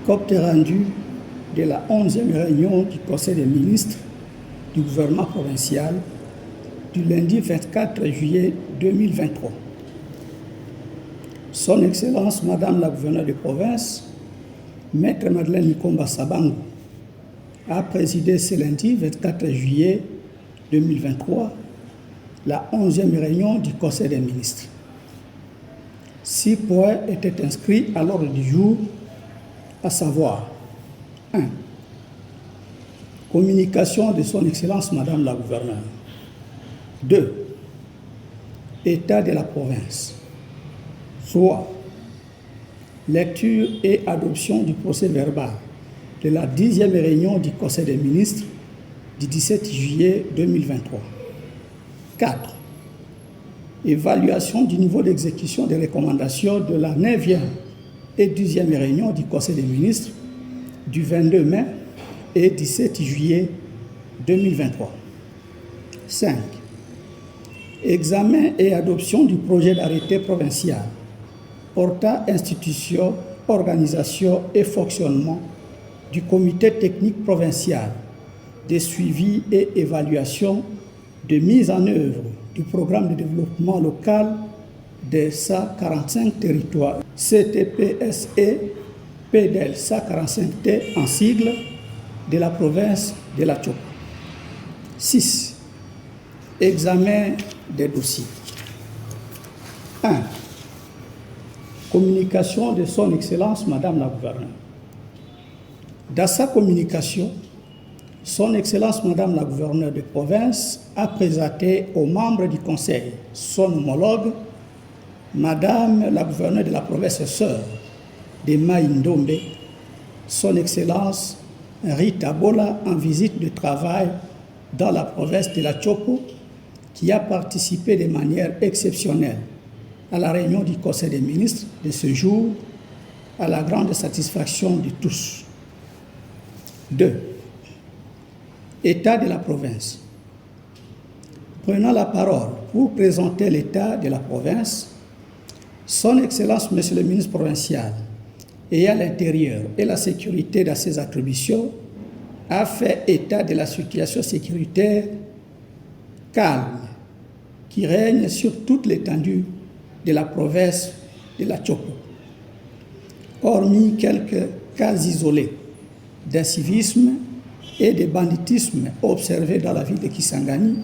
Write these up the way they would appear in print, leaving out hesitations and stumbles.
Compte rendu de la 11e réunion du Conseil des ministres du gouvernement provincial du lundi 24 juillet 2023. Son Excellence Madame la gouverneure de province, Maître Madeleine Nikomba Sabango, a présidé ce lundi 24 juillet 2023 la 11e réunion du Conseil des ministres. 6 points étaient inscrits à l'ordre du jour, à savoir 1. Communication de son Excellence Madame la gouverneure. 2. État de la province. 3. Lecture et adoption du procès-verbal de la 10e réunion du Conseil des ministres du 17 juillet 2023. 4. Évaluation du niveau d'exécution des recommandations de la 9e et 10e réunion du Conseil des ministres du 22 mai et 17 juillet 2023. 5. Examen et adoption du projet d'arrêté provincial portant institution, organisation et fonctionnement du comité technique provincial de suivi et évaluation de mise en œuvre du programme de développement local des 145 territoires, CTPSE, PDL 145T en sigle, de la province de la Tchoko. 6. Examen des dossiers. 1. Communication de son Excellence Madame la gouverneure. Dans sa communication, son Excellence Madame la gouverneure de province a présenté aux membres du Conseil son homologue, Madame la gouverneure de la province sœur de Maïndombe, son Excellence Rita Bola, en visite de travail dans la province de la Tchoko, qui a participé de manière exceptionnelle à la réunion du Conseil des ministres de ce jour, à la grande satisfaction de tous. 2. État de la province. Prenant la parole pour présenter l'état de la province, son Excellence Monsieur le ministre provincial, ayant l'intérieur et la sécurité dans ses attributions, a fait état de la situation sécuritaire calme qui règne sur toute l'étendue de la province de la Tchoko, hormis quelques cas isolés d'incivisme et de banditisme observés dans la ville de Kisangani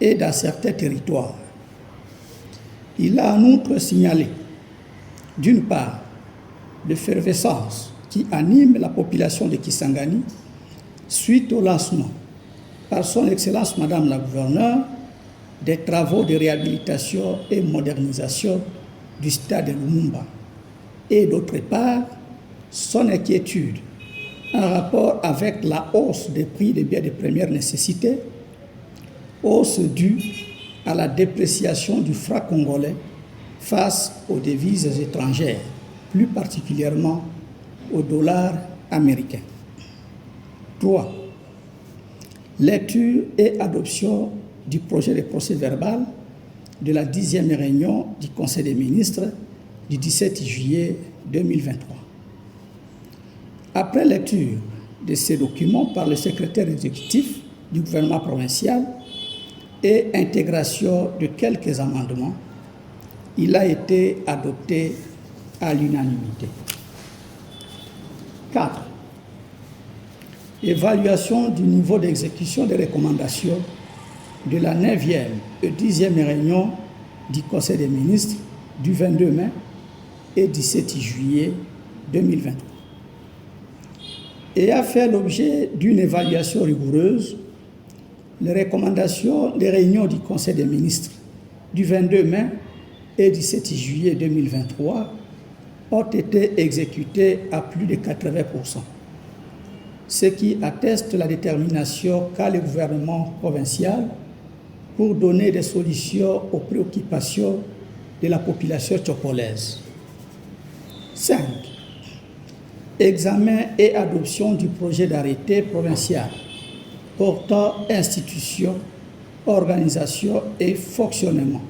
et dans certains territoires. Il a en outre signalé, d'une part, l'effervescence qui anime la population de Kisangani suite au lancement par son Excellence Madame la gouverneure des travaux de réhabilitation et modernisation du stade de Lumumba, et d'autre part, son inquiétude en rapport avec la hausse des prix des biens de première nécessité, hausse due à la dépréciation du franc congolais face aux devises étrangères, plus particulièrement au dollar américain. 3. Lecture et adoption du projet de procès-verbal de la 10e réunion du Conseil des ministres du 17 juillet 2023. Après lecture de ces documents par le secrétaire exécutif du gouvernement provincial et intégration de quelques amendements, il a été adopté à l'unanimité. 4. Évaluation du niveau d'exécution des recommandations de la 9e et 10e réunion du Conseil des ministres du 22 mai et 17 juillet 2023. Et a fait l'objet d'une évaluation rigoureuse, les recommandations des réunions du Conseil des ministres du 22 mai et 17 juillet 2023 ont été exécutées à plus de 80%, ce qui atteste la détermination qu'a le gouvernement provincial pour donner des solutions aux préoccupations de la population tchokolaise. 5. Examen et adoption du projet d'arrêté provincial portant institution, organisation et fonctionnement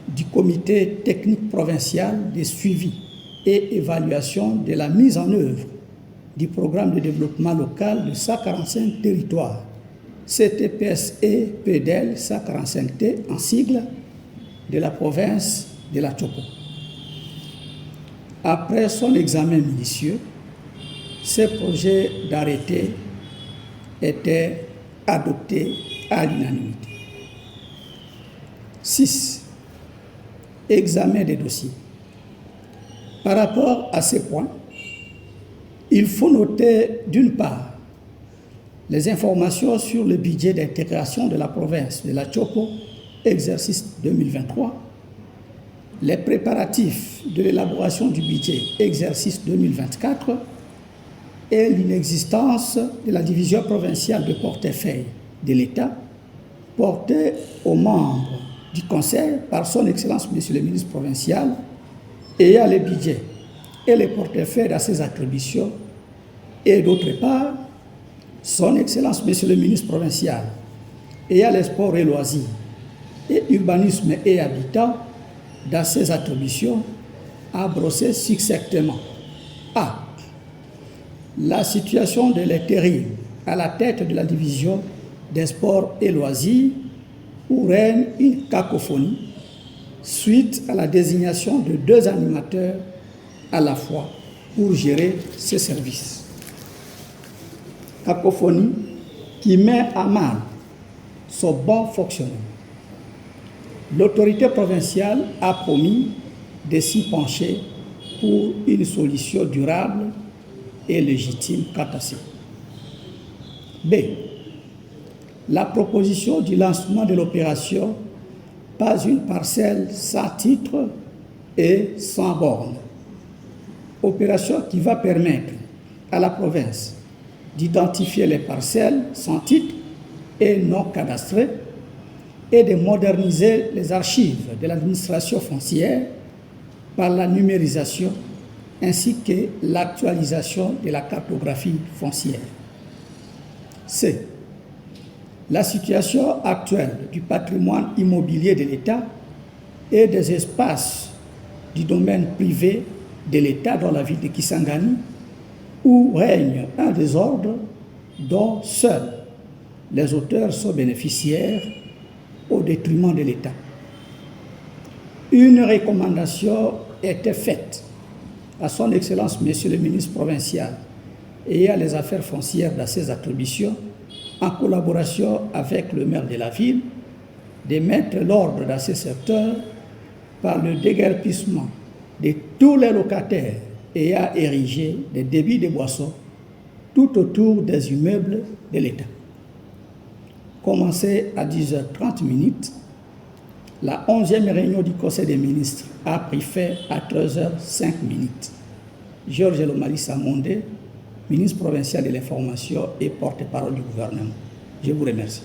du comité technique provincial de suivi et évaluation de la mise en œuvre du programme de développement local de 145 territoires, CTPSE-PDL 145T en sigle, de la province de la Chopo. Après son examen minutieux, ce projet d'arrêté était adopté à l'unanimité. 6. Examen des dossiers. Par rapport à ces points, il faut noter d'une part les informations sur le budget d'intégration de la province de la Chopo, exercice 2023, les préparatifs de l'élaboration du budget, exercice 2024, et l'inexistence de la division provinciale de portefeuille de l'État, portée aux membres du Conseil par son Excellence Monsieur le ministre provincial, ayant les budgets et les portefeuilles à ses attributions, et d'autre part, son Excellence Monsieur le ministre provincial, ayant les sports et loisirs, et urbanisme et habitat, dans ses attributions, a brossé succinctement. A. La situation de l'intérim à la tête de la division des sports et loisirs, où règne une cacophonie suite à la désignation de 2 animateurs à la fois pour gérer ces services. Cacophonie qui met à mal son bon fonctionnement. L'autorité provinciale a promis de s'y pencher pour une solution durable et légitime quant à ça. B. La proposition du lancement de l'opération Pas une parcelle sans titre et sans borne. Opération qui va permettre à la province d'identifier les parcelles sans titre et non cadastrées et de moderniser les archives de l'administration foncière par la numérisation ainsi que l'actualisation de la cartographie foncière. C. La situation actuelle du patrimoine immobilier de l'État et des espaces du domaine privé de l'État dans la ville de Kisangani, où règne un désordre dont seuls les auteurs sont bénéficiaires au détriment de l'État. Une recommandation était faite à son Excellence Monsieur le ministre provincial ayant les affaires foncières dans ses attributions, en collaboration avec le maire de la ville, de mettre l'ordre dans ce secteur par le déguerpissement de tous les locataires ayant érigé des débits de boissons tout autour des immeubles de l'État. Commencé à 10h30, la 11e réunion du Conseil des ministres a pris fin à 13h05. Georges Elomali Samondé, ministre provincial de l'Information et porte-parole du gouvernement. Je vous remercie.